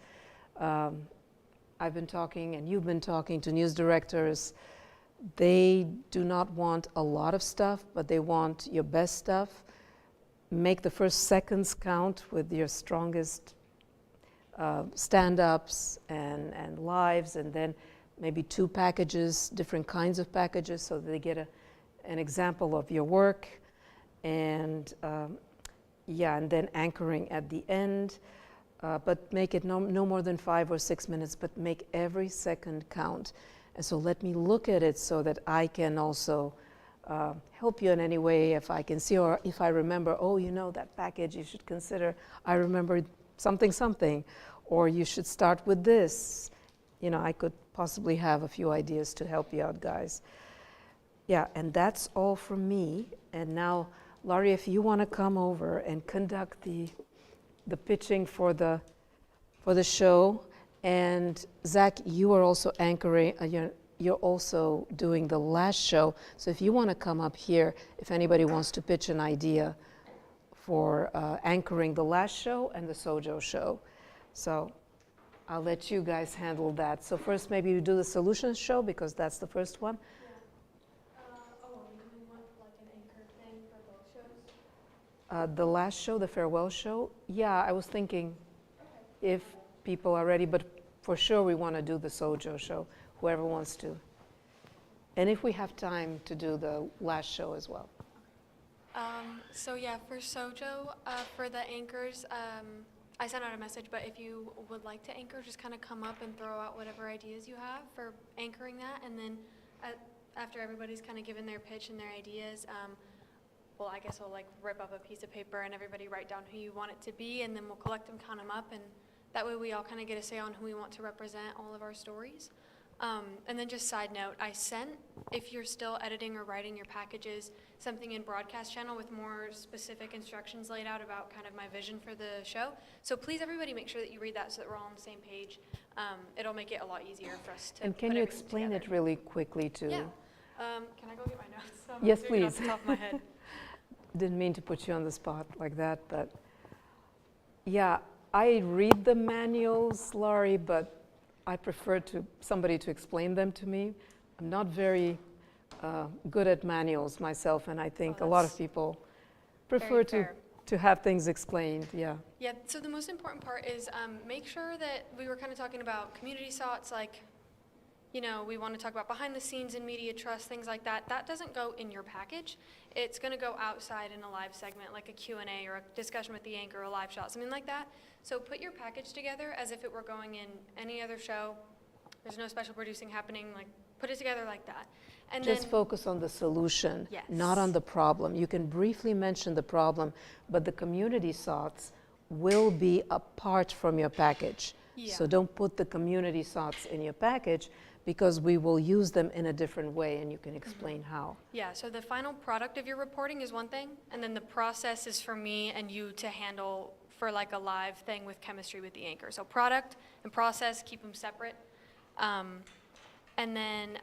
I've been talking, and you've been talking to news directors. They do not want a lot of stuff, but they want your best stuff. Make the first seconds count with your strongest stand-ups and lives, and then maybe 2 packages, different kinds of packages, so that they get an example of your work. And yeah, and then anchoring at the end, but make it no more than 5 or 6 minutes, but make every second count. And so let me look at it so that I can also help you in any way, if I can see, or if I remember, oh, you know, that package you should consider, I remember something, or you should start with this. You know, I could possibly have a few ideas to help you out, guys. Yeah, and that's all from me. And now, Laurie, if you want to come over and conduct the pitching for the show, and Zach, you are also anchoring. You're also doing the last show. So if you want to come up here, if anybody wants to pitch an idea for anchoring the last show and the Sojo show, so I'll let you guys handle that. So first, maybe you do the Solutions show because that's the first one. The last show, the farewell show, yeah, I was thinking if people are ready, but for sure we want to do the Sojo show, whoever wants to. and if we have time to do the last show as well. So yeah, for Sojo, for the anchors, I sent out a message, but if you would like to anchor, just kind of come up and throw out whatever ideas you have for anchoring that, and then after everybody's kind of given their pitch and their ideas, well, I guess we'll like rip up a piece of paper and everybody write down who you want it to be, and then we'll collect them, count them up, and that way we all kind of get a say on who we want to represent all of our stories. And then just side note, I sent, if you're still editing or writing your packages, something in broadcast channel with more specific instructions laid out about kind of my vision for the show. So please, everybody, make sure that you read that so that we're all on the same page. It'll make it a lot easier for us to. And can you explain it really quickly too? Yeah. Can I go get my notes? Yes, doing it please. off the top of my head. Didn't mean to put you on the spot like that, but yeah, I read the manuals, Laurie, but I prefer somebody to explain them to me. I'm not very good at manuals myself, and I think a lot of people prefer to have things explained. Yeah. Yeah. So the most important part is make sure that we were kind of talking about community thoughts, like, you know, we want to talk about behind the scenes and media trust, things like that. That doesn't go in your package. It's going to go outside in a live segment, like a Q&A or a discussion with the anchor or a live shot, something like that. So put your package together as if it were going in any other show. There's no special producing happening. Like, put it together like that. And just then focus on the solution, yes, not on the problem. You can briefly mention the problem, but the community thoughts will be apart from your package. Yeah. So don't put the community thoughts in your package, because we will use them in a different way, and you can explain how. Yeah, so the final product of your reporting is one thing, and then the process is for me and you to handle for like a live thing with chemistry with the anchor. So product and process, keep them separate. And then,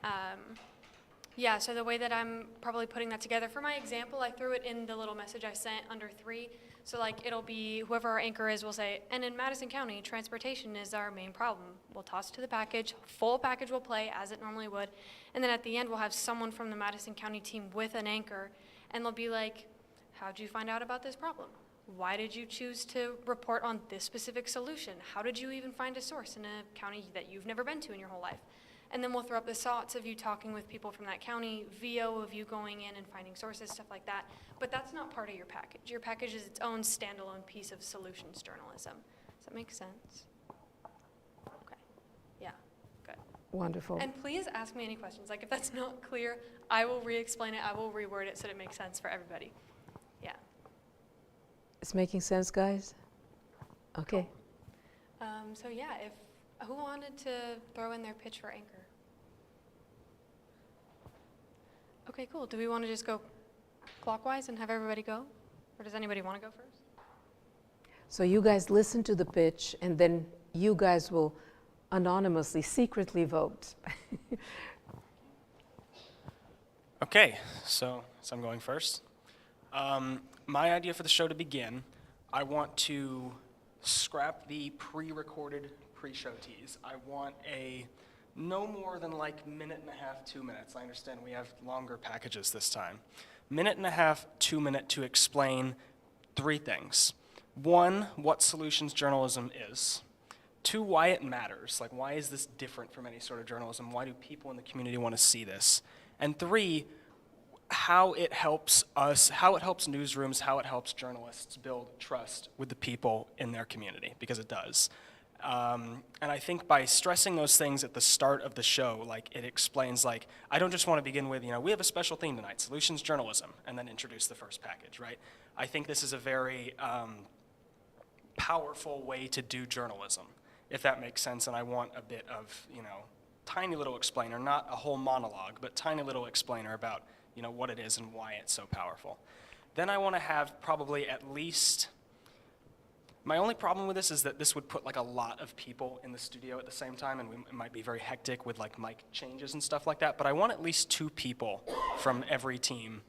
yeah, so the way that I'm probably putting that together, for my example, I threw it in the little message I sent under 3. So like it'll be whoever our anchor is will say, and in Madison County, transportation is our main problem. We'll toss it to the package, full package will play as it normally would. And then at the end, we'll have someone from the Madison County team with an anchor, and they'll be like, how'd you find out about this problem? Why did you choose to report on this specific solution? How did you even find a source in a county that you've never been to in your whole life? And then we'll throw up the thoughts of you talking with people from that county, VO of you going in and finding sources, stuff like that. But that's not part of your package. Your package is its own standalone piece of solutions journalism. Does that make sense? Okay. Yeah, good. Wonderful. And please ask me any questions. Like if that's not clear, I will re-explain it. I will reword it so that it makes sense for everybody. Yeah. It's making sense, guys? Okay. Cool. So yeah, who wanted to throw in their pitch for anchor? Okay, cool. Do we want to just go clockwise and have everybody go? Or does anybody want to go first? So you guys listen to the pitch, and then you guys will anonymously, secretly vote. Okay, so I'm going first. My idea for the show to begin, I want to scrap the pre-recorded pre-show tease. I want a no more than like minute and a half, 2 minutes. I understand we have longer packages this time. Minute and a half, 2 minute to explain 3 things. 1, what solutions journalism is. 2, why it matters. Like, why is this different from any sort of journalism? Why do people in the community want to see this? And 3, how it helps us, how it helps newsrooms, how it helps journalists build trust with the people in their community, because it does. And I think by stressing those things at the start of the show, like it explains, like, I don't just want to begin with, we have a special theme tonight, solutions journalism, and then introduce the first package, right? I think this is a very powerful way to do journalism, if that makes sense, and I want a bit of, tiny little explainer, not a whole monologue, but tiny little explainer about, what it is and why it's so powerful. Then I want to have probably at least, my only problem with this is that this would put like a lot of people in the studio at the same time, and it might be very hectic with like mic changes and stuff like that, but I want at least 2 people from every team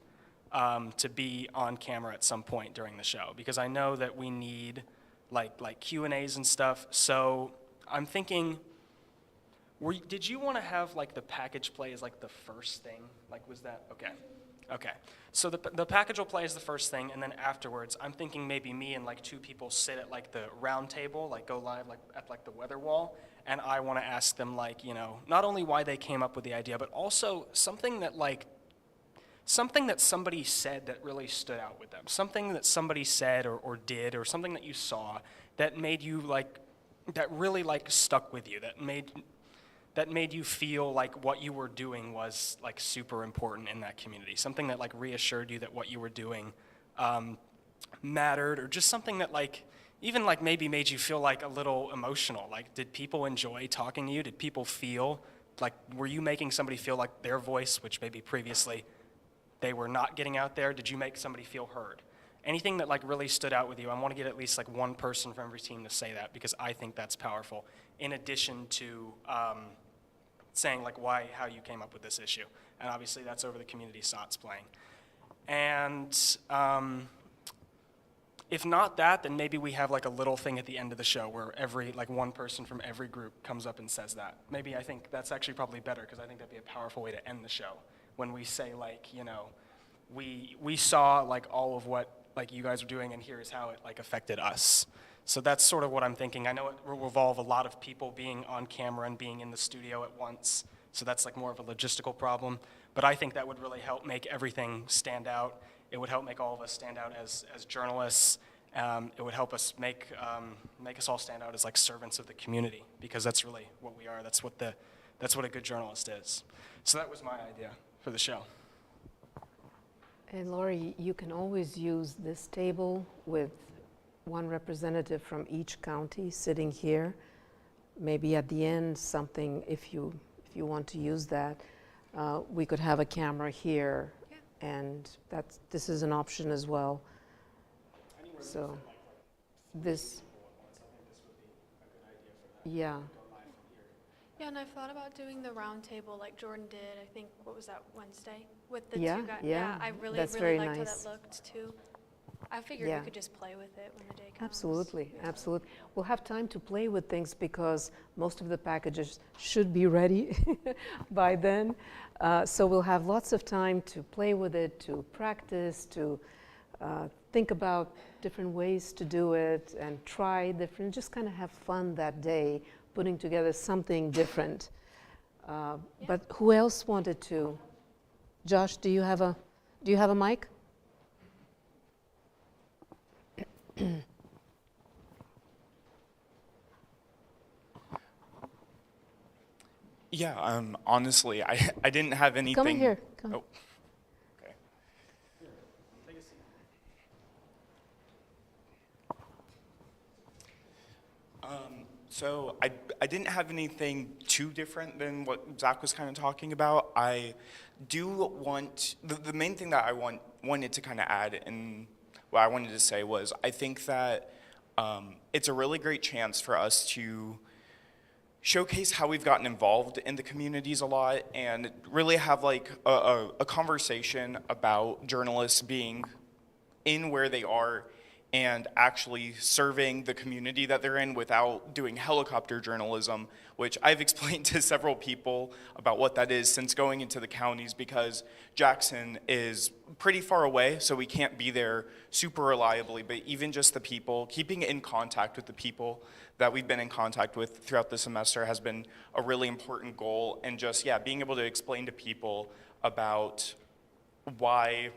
to be on camera at some point during the show, because I know that we need like Q&As and stuff. So I'm thinking, did you want to have like the package play as like the first thing? Like, was that, okay. So the package will play as the first thing, and then afterwards, I'm thinking maybe me and like 2 people sit at like the round table, like go live like at like the weather wall, and I want to ask them, like, you know, not only why they came up with the idea, but also something that somebody said that really stood out with them, something that somebody said or did, or something that you saw that made you that really stuck with you, that made you feel like what you were doing was like super important in that community, something that reassured you that what you were doing mattered, or just something that even maybe made you feel a little emotional. Like, did people enjoy talking to you? Did people feel were you making somebody feel like their voice, which maybe previously they were not getting out there? Did you make somebody feel heard? Anything that really stood out with you? I want to get at least one person from every team to say that, because I think that's powerful, in addition to saying how you came up with this issue. And obviously that's over the community SOTs playing. And if not that, then maybe we have a little thing at the end of the show where every one person from every group comes up and says that. Maybe I think that's actually probably better, because I think that'd be a powerful way to end the show, when we say you know, we saw all of what you guys are doing, and here's how it affected us. So that's sort of what I'm thinking. I know it will involve a lot of people being on camera and being in the studio at once, so that's more of a logistical problem. But I think that would really help make everything stand out. It would help make all of us stand out as journalists. It would help us make us all stand out as servants of the community, because that's really what we are. That's what a good journalist is. So that was my idea for the show. And Laurie, you can always use this table with one representative from each county sitting here. Maybe at the end, something, if you want to use that, we could have a camera here, and this is an option as well. So this, yeah. Yeah, and I've thought about doing the round table like Jordan did, I think, what was that, Wednesday? With the Yeah, two guys. yeah, I really, that's really very liked nice. how that looked too. I figured Yeah. we could just play with it when the day comes. Absolutely, absolutely. We'll have time to play with things, because most of the packages should be ready by then. So we'll have lots of time to play with it, to practice, to think about different ways to do it, and try different, just kind of have fun that day, putting together something different. But who else wanted to? Josh, do you have a mic? Yeah, honestly, I didn't have anything. Come here. Come. Oh, okay. So I didn't have anything too different than what Zach was kind of talking about. I do want, the main thing that I wanted to kind of add, and what I wanted to say was, I think that it's a really great chance for us to showcase how we've gotten involved in the communities a lot, and really have a conversation about journalists being in where they are and actually serving the community that they're in without doing helicopter journalism, which I've explained to several people about what that is since going into the counties, because Jackson is pretty far away, so we can't be there super reliably, but even just the people, keeping in contact with the people that we've been in contact with throughout the semester has been a really important goal, and just, yeah, being able to explain to people about why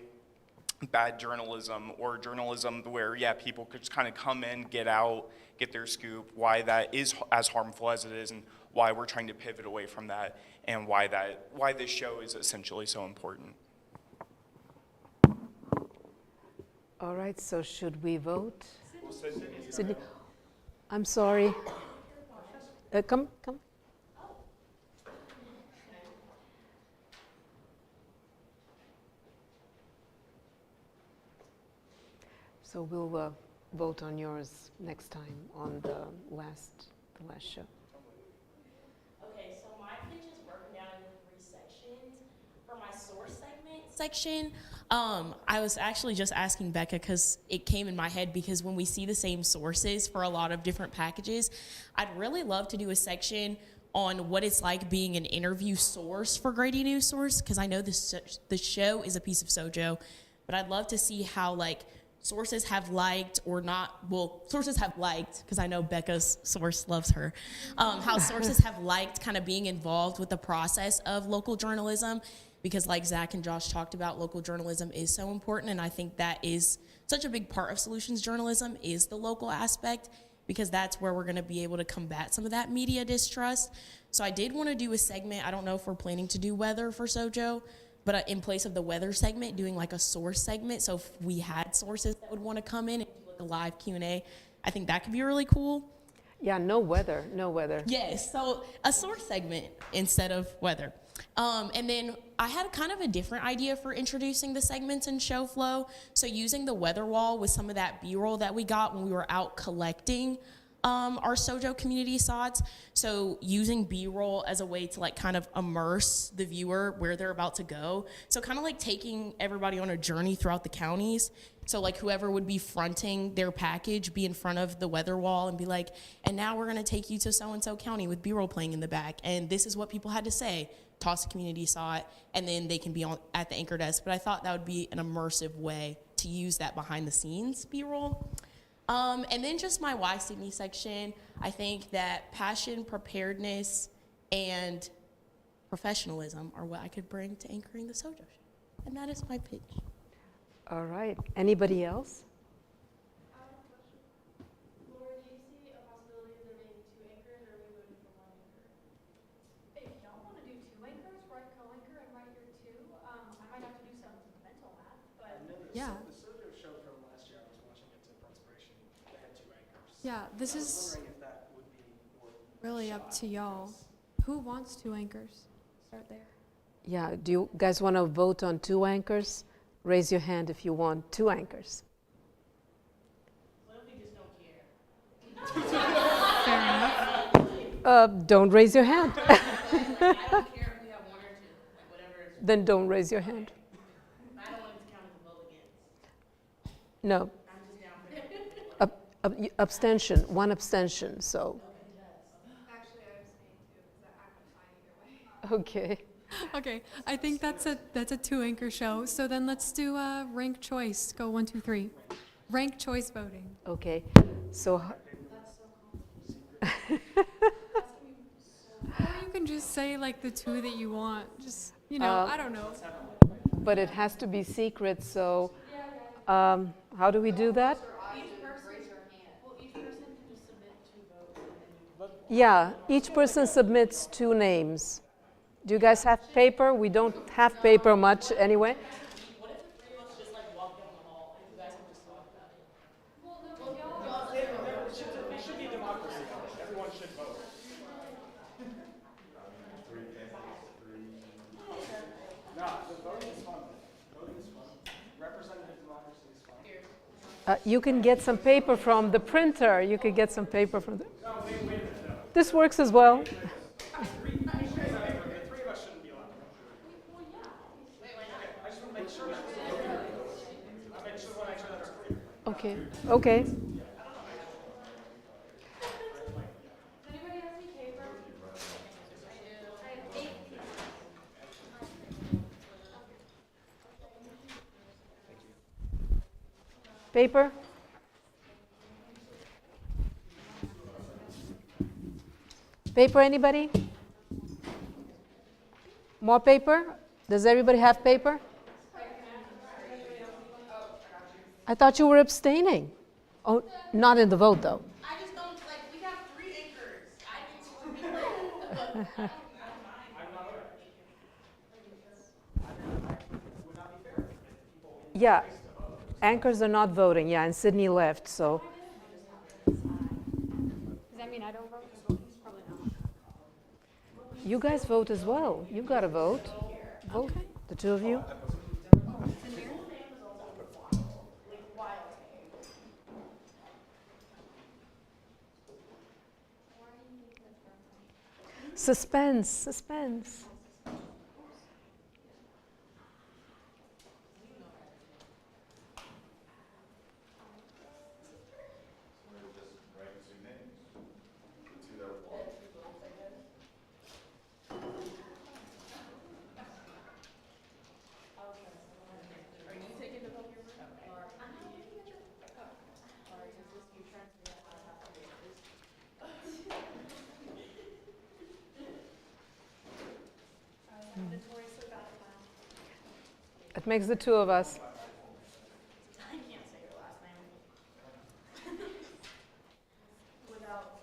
bad journalism, or journalism where, yeah, people could just kind of come in, get out, get their scoop, why that is as harmful as it is, and why we're trying to pivot away from that, and why this show is essentially so important. All right, so should we vote? Sydney, I'm sorry. Come. So we'll vote on yours next time on the last show. Okay, so my pitch is broken down into 3 sections. For my source segment section, I was actually just asking Becca because it came in my head, because when we see the same sources for a lot of different packages, I'd really love to do a section on what it's like being an interview source for Grady Newsource, because I know the show is a piece of Sojo, but I'd love to see how sources have liked or not, well, sources have liked, because I know Becca's source loves her, how sources have liked kind of being involved with the process of local journalism, because like Zach and Josh talked about, local journalism is so important, and I think that is such a big part of solutions journalism is the local aspect, because that's where we're gonna be able to combat some of that media distrust. So I did wanna do a segment, I don't know if we're planning to do weather for Sojo, but in place of the weather segment, doing like a source segment. So if we had sources that would wanna come in and do like a live Q&A, I think that could be really cool. Yeah, no weather, no weather. Yes, so a source segment instead of weather. And then I had kind of a different idea for introducing the segments in show flow. So using the weather wall with some of that B-roll that we got when we were out collecting our Sojo community SOTs. So using B-roll as a way to like kind of immerse the viewer where they're about to go. So kind of like taking everybody on a journey throughout the counties. So like whoever would be fronting their package be in front of the weather wall and be like, and now we're gonna take you to so-and-so county with B-roll playing in the back. And this is what people had to say. Toss a community SOT, and then they can be on at the anchor desk. But I thought that would be an immersive way to use that behind the scenes B-roll. And then just my Why Sydney section, I think that passion, preparedness, and professionalism are what I could bring to anchoring the Sojo show. And that is my pitch. All right, anybody else? Yeah. The Sojo show from last year, I was watching it to preparation. They had 2 anchors. Yeah, this I was is wondering if that would be worth really a up shot. to y'all. Who wants 2 anchors? Start there. Yeah, do you guys want to vote on 2 anchors? Raise your hand if you want 2 anchors. What if we just don't care? Fair enough. Don't raise your hand. I don't care if we have 1 or 2, like whatever it is. Then don't raise your hand. I don't want it to count as a vote against. No. I'm just down for it. Abstention, 1 abstention, so. Actually, I abstain too, because I'm fine either way. Okay. Okay, I think that's a 2 anchor show. So then let's do a rank choice. Go 1, 2, 3. Rank choice voting. Okay, so. Or you can just say like the 2 that you want. Just, you know, I don't know. But it has to be secret, so how do we do that? Yeah, each person submits 2 names. Do you guys have paper? We don't have paper much anyway. What if the 3 of us just like walk down the hall and you guys can just talk about it? It should be a democracy. Everyone should vote. No, the voting is fun. Voting is fun. Representative democracy is fun. You can get some paper from the printer. You could get some paper from the. No, wait a minute, no. This works as well. The 3 of us shouldn't be allowed. Okay, I just want to make sure that's clear. I just want to make sure that's clear. Okay, okay. Paper? Paper, anybody? More paper? Does everybody have paper? I thought you were abstaining. Oh, not in the vote, though. I just don't, like, we have 3 anchors. I need to Yeah, anchors are not voting. Yeah, and Sydney left, so. Does that mean I don't vote? Probably not. You guys vote as well. You've got to vote. Vote, the 2 of you. Suspense, suspense. It makes the two of us. I can't say your last name. without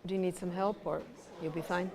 Do you need some help or you'll be fine?